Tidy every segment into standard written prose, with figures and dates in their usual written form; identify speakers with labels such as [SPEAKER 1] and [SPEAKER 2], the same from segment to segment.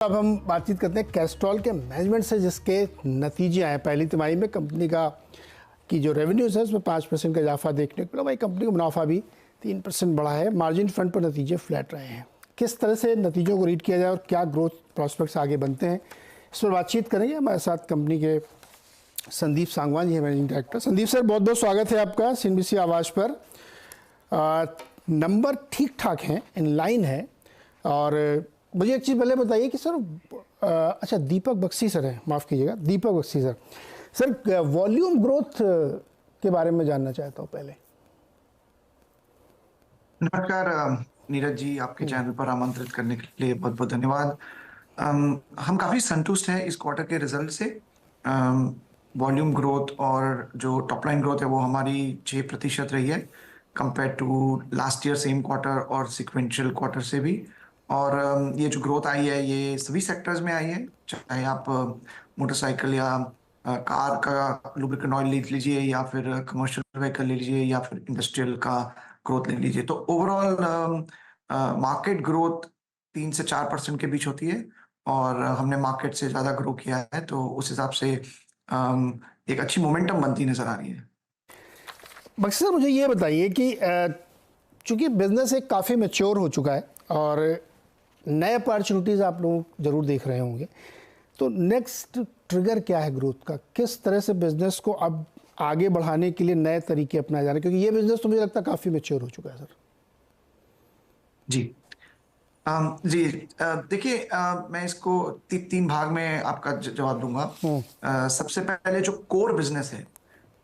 [SPEAKER 1] अब हम बातचीत करते हैं कैस्ट्रॉल के मैनेजमेंट से, जिसके नतीजे आए पहली तिमाही में। कंपनी की जो रेवेन्यूज है उसमें 5% का इजाफा देखने को मिला। भाई कंपनी का मुनाफा भी 3% बढ़ा है। मार्जिन फ्रंट पर नतीजे फ्लैट रहे हैं। किस तरह से नतीजों को रीड किया जाए और क्या ग्रोथ प्रॉस्पेक्ट्स आगे बनते हैं, इस पर बातचीत करेंगे। हमारे साथ कंपनी के संदीप सांगवान जी है, मैनेजिंग डायरेक्टर। संदीप सर, बहुत बहुत स्वागत है आपका CNBC आवाज़ पर। नंबर ठीक ठाक हैं, इन लाइन है। और मुझे एक चीज़ पहले बताइए कि सर अच्छा दीपक बख्शी सर हैं, माफ़ कीजिएगा, Deepak Bakshi sir. Sir volume growth के बारे में जानना चाहता हूँ पहले।
[SPEAKER 2] नमस्कार नीरज जी, आपके चैनल पर आमंत्रित करने के लिए बहुत बहुत धन्यवाद। हम काफ़ी संतुष्ट हैं इस क्वार्टर के रिजल्ट से। वॉल्यूम ग्रोथ और जो टॉप लाइन ग्रोथ है वो हमारी 6% रही है compare to last year same quarter और सिक्वेंशियल क्वार्टर से भी। और ये जो ग्रोथ आई है ये सभी सेक्टर्स में आई है, चाहे आप मोटरसाइकिल या कार का लुब्रिकेंट ऑयल ले लीजिए, या फिर कमर्शियल व्हीकल ले लीजिए, या फिर इंडस्ट्रियल का ग्रोथ ले लीजिए। तो ओवरऑल मार्केट ग्रोथ 3 से 4% के बीच होती है, और हमने मार्केट से ज़्यादा ग्रो किया है, तो उस हिसाब से एक अच्छी मोमेंटम बनती नज़र आ रही है।
[SPEAKER 1] बख्शी सर, मुझे ये बताइए कि चूँकि बिजनेस एक काफ़ी मैच्योर हो चुका है और नए अपॉर्चुनिटीज़ आप लोग ज़रूर देख रहे होंगे, तो नेक्स्ट ट्रिगर क्या है ग्रोथ का? किस तरह से बिजनेस को अब आगे बढ़ाने के लिए नए तरीके अपनाए जा रहे हैं, क्योंकि ये बिजनेस तो मुझे लगता है काफ़ी मैच्योर हो चुका है सर।
[SPEAKER 2] जी जी, देखिए, मैं इसको तीन भाग में आपका जवाब दूंगा। सबसे पहले जो कोर बिजनेस है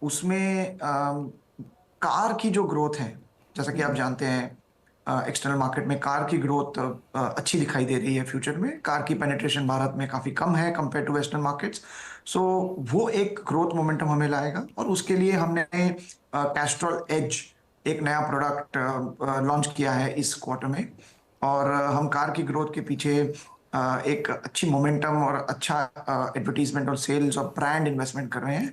[SPEAKER 2] उसमें कार की जो ग्रोथ है, जैसा कि आप जानते हैं एक्सटर्नल मार्केट में कार की ग्रोथ अच्छी दिखाई दे रही है। फ्यूचर में कार की पेनिट्रेशन भारत में काफ़ी कम है कंपेयर टू वेस्टर्न मार्केट्स। सो वो एक ग्रोथ मोमेंटम हमें लाएगा, और उसके लिए हमने कैस्ट्रॉल एज एक नया प्रोडक्ट लॉन्च किया है इस क्वार्टर में। और हम कार की ग्रोथ के पीछे एक अच्छी मोमेंटम और अच्छा एडवर्टीजमेंट और सेल्स और ब्रांड इन्वेस्टमेंट कर रहे हैं।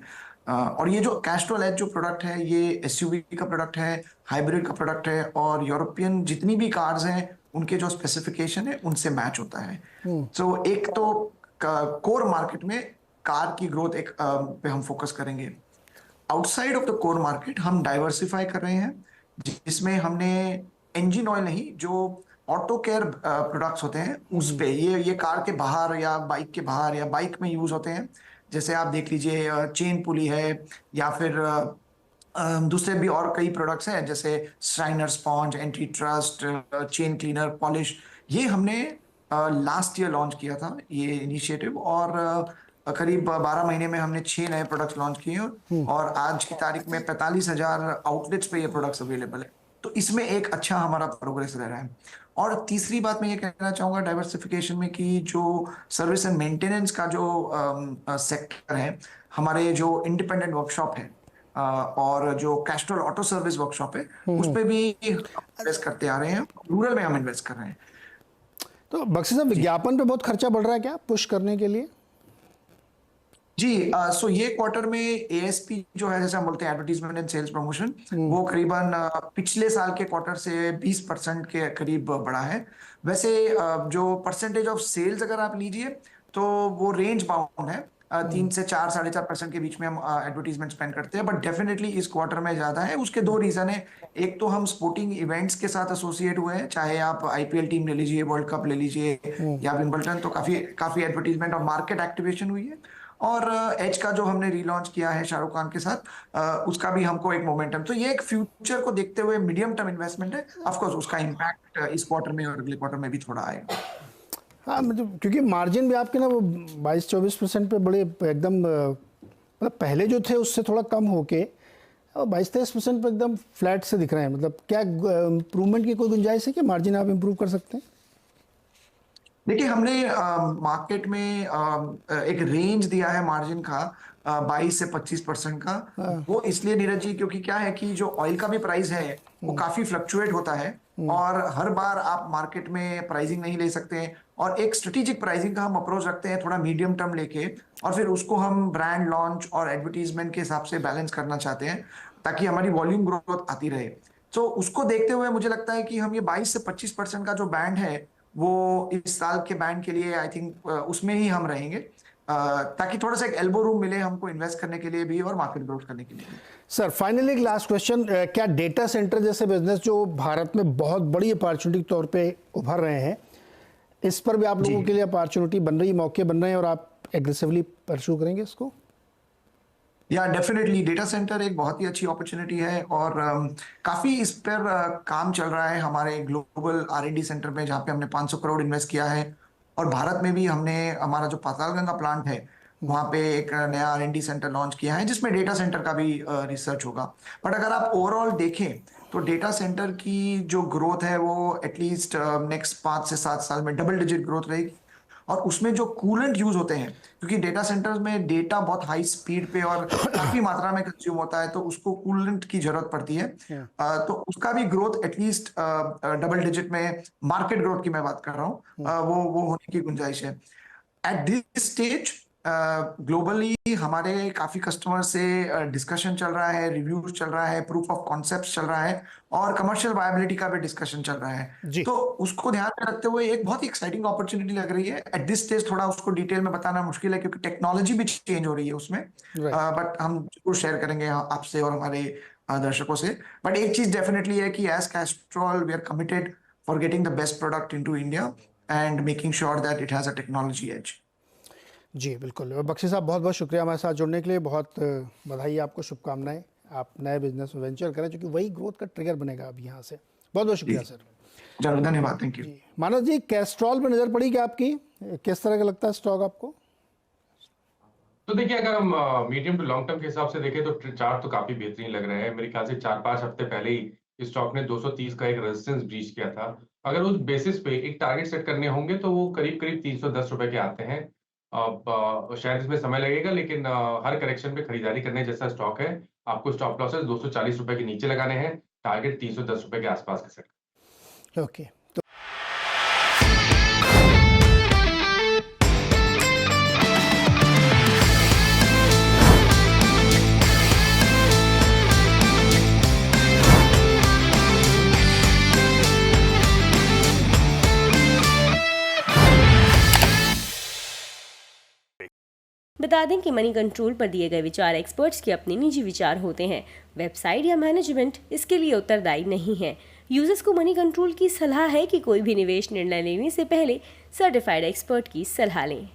[SPEAKER 2] और ये जो कैस्ट्रॉल एज जो प्रोडक्ट है ये एसयूवी का प्रोडक्ट है, हाइब्रिड का प्रोडक्ट है, और यूरोपियन जितनी भी कार्स हैं उनके जो स्पेसिफिकेशन है उनसे मैच होता है। सो एक तो कोर मार्केट में कार की ग्रोथ एक पे हम फोकस करेंगे। Outside of the core market हम डाइवर्सिफाई कर रहे हैं, जिसमें हमने इंजन ऑयल नहीं, जो ऑटो केयर प्रोडक्ट्स होते हैं उस पे, ये कार के बाहर या बाइक के बाहर या बाइक में यूज होते हैं। जैसे आप देख लीजिए चेन पुली है, या फिर दूसरे भी और कई प्रोडक्ट्स हैं, जैसे श्राइनर sponge, anti trust, chain cleaner, polish. ये हमने लास्ट ईयर लॉन्च किया था ये इनिशिएटिव, और करीब 12 महीने में हमने 6 नए प्रोडक्ट्स लॉन्च किए हैं, और आज की तारीख में 45,000 आउटलेट्स पे ये प्रोडक्ट्स अवेलेबल है। तो इसमें एक अच्छा हमारा प्रोग्रेस रह रहा है। और तीसरी बात मैं ये कहना चाहूंगा डाइवर्सिफिकेशन में, कि जो सर्विस एंड मेंटेनेंस का जो सेक्टर है, हमारे जो इंडिपेंडेंट वर्कशॉप है और जो कैस्ट्रॉल ऑटो सर्विस वर्कशॉप है, उस पे भी इन्वेस्ट करते आ रहे हैं। रूरल में हम इन्वेस्ट कर रहे हैं।
[SPEAKER 1] तो बख्शी साहब, विज्ञापन पे बहुत खर्चा बढ़ रहा है क्या पुश करने के लिए?
[SPEAKER 2] जी, सो ये क्वार्टर में एएसपी जो है, जैसे हम बोलते हैं एडवर्टीजमेंट एंड सेल्स प्रमोशन, वो करीबन पिछले साल के क्वार्टर से 20% के करीब बढ़ा है। वैसे जो परसेंटेज ऑफ सेल्स अगर आप लीजिए तो वो रेंज बाउंड है, 3 से 4, 4.5% के बीच में हम एडवर्टीजमेंट स्पेंड करते हैं, बट डेफिनेटली इस क्वार्टर में ज्यादा है। उसके दो रीजन है। एक तो हम स्पोर्टिंग इवेंट्स के साथ एसोसिएट हुए हैं, चाहे आप आईपीएल टीम ले लीजिए, वर्ल्ड कप ले लीजिए, या विंबलडन, तो काफी काफी एडवर्टीजमेंट और मार्केट एक्टिवेशन हुई है। और एज का जो हमने रीलॉन्च किया है शाहरुख खान के साथ, उसका भी हमको एक मोमेंटम। तो ये एक फ्यूचर को देखते हुए मीडियम टर्म इन्वेस्टमेंट है। ऑफ कोर्स उसका इम्पैक्ट इस क्वार्टर में और अगले क्वार्टर में भी थोड़ा आएगा।
[SPEAKER 1] हाँ, मतलब क्योंकि मार्जिन भी आपके ना वो 22-24% पे बड़े एकदम मतलब पहले जो थे उससे थोड़ा कम होके 22-23% पे एकदम फ्लैट से दिख रहे हैं। मतलब क्या इम्प्रूवमेंट की कोई गुंजाइश है कि मार्जिन आप इम्प्रूव कर सकते हैं?
[SPEAKER 2] देखिए, हमने मार्केट में एक रेंज दिया है मार्जिन का, 22 से 25% का। वो इसलिए नीरज जी, क्योंकि क्या है कि जो ऑयल का भी प्राइस है वो काफी फ्लक्चुएट होता है, और हर बार आप मार्केट में प्राइसिंग नहीं ले सकते हैं। और एक स्ट्रेटेजिक प्राइसिंग का हम अप्रोच रखते हैं, थोड़ा मीडियम टर्म लेके, और फिर उसको हम ब्रांड लॉन्च और एडवर्टीजमेंट के हिसाब से बैलेंस करना चाहते हैं, ताकि हमारी वॉल्यूम ग्रोथ आती रहे। तो उसको देखते हुए मुझे लगता है कि हम ये 22 से 25% का जो बैंड है वो इस साल के बैंड के लिए आई थिंक उसमें ही हम रहेंगे, ताकि थोड़ा सा एक एल्बो रूम मिले हमको इन्वेस्ट करने के लिए भी और मार्केट ग्रोथ करने के लिए भी।
[SPEAKER 1] सर फाइनली एक लास्ट क्वेश्चन, क्या डेटा सेंटर जैसे बिजनेस जो भारत में बहुत बड़ी अपॉर्चुनिटी के तौर पे उभर रहे हैं, इस पर भी आप लोगों के लिए अपॉर्चुनिटी बन रही, मौके बन रहे हैं और आप एग्रेसिवली परस्यू करेंगे इसको?
[SPEAKER 2] या डेफिनेटली डेटा सेंटर एक बहुत ही अच्छी अपॉर्चुनिटी है और काफी इस पर काम चल रहा है हमारे ग्लोबल R&D सेंटर में, जहाँ पे हमने 500 करोड़ इन्वेस्ट किया है। और भारत में भी हमने हमारा जो पातालगंगा प्लांट है वहाँ पे एक नया R&D सेंटर लॉन्च किया है, जिसमें डेटा सेंटर का भी रिसर्च होगा। बट अगर आप ओवरऑल देखें तो डेटा सेंटर की जो ग्रोथ है वो एटलीस्ट नेक्स्ट 5 से 7 साल में डबल डिजिट ग्रोथ रहेगी। और उसमें जो कूलेंट यूज होते हैं, क्योंकि डेटा सेंटर्स में डेटा बहुत हाई स्पीड पे और काफी मात्रा में कंज्यूम होता है, तो उसको कूलेंट की जरूरत पड़ती है। तो उसका भी ग्रोथ एटलीस्ट डबल डिजिट में, मार्केट ग्रोथ की मैं बात कर रहा हूँ, वो होने की गुंजाइश है। एट दिस स्टेज ग्लोबली हमारे काफी कस्टमर से डिस्कशन चल रहा है, रिव्यूज चल रहा है, प्रूफ ऑफ कॉन्सेप्ट चल रहा है और कमर्शियल वायबिलिटी का भी डिस्कशन चल रहा है। तो उसको ध्यान में रखते हुए एक बहुत ही एक्साइटिंग अपॉर्चुनिटी लग रही है। एट दिस स्टेज थोड़ा उसको डिटेल में बताना मुश्किल है, क्योंकि टेक्नोलॉजी भी चेंज हो रही है उसमें, बट हम जरूर शेयर करेंगे आपसे और हमारे दर्शकों से। बट एक चीज डेफिनेटली है कि as Castrol we are committed for getting the best product into India and making sure that it has a technology edge.
[SPEAKER 1] जी बिल्कुल। बख्शी साहब बहुत बहुत शुक्रिया हमारे साथ जुड़ने के लिए, बहुत बधाई आपको, शुभकामनाएं, आप नए बिजनेस में वेंचर करें, क्योंकि वही ग्रोथ का ट्रिगर बनेगा अब यहाँ से। बहुत बहुत शुक्रिया सर।
[SPEAKER 2] धन्यवाद, thank you.
[SPEAKER 1] Manas ji, Castrol पर नज़र पड़ी क्या आपकी, किस तरह का लगता है स्टॉक आपको?
[SPEAKER 3] तो देखिए, अगर हम मीडियम टू लॉन्ग टर्म के हिसाब से देखें तो चार्ट तो काफी बेहतरीन लग रहे हैं। मेरे ख्याल से 4-5 हफ्ते पहले ही स्टॉक ने 230 का एक रेजिस्टेंस ब्रीच किया था। अगर उस बेसिस पे एक टारगेट सेट करने होंगे तो वो करीब करीब 310 रुपए के आते हैं। अब शायद इसमें समय लगेगा, लेकिन हर करेक्शन पे खरीदारी करने जैसा स्टॉक है। आपको स्टॉप लॉसेस 240 रुपए के नीचे लगाने हैं, टारगेट 310 रुपए के आसपास का सेट।
[SPEAKER 1] ओके।
[SPEAKER 4] बता दें कि मनी कंट्रोल पर दिए गए विचार एक्सपर्ट्स के अपने निजी विचार होते हैं। वेबसाइट या मैनेजमेंट इसके लिए उत्तरदायी नहीं है। यूजर्स को मनी कंट्रोल की सलाह है कि कोई भी निवेश निर्णय लेने से पहले सर्टिफाइड एक्सपर्ट की सलाह लें।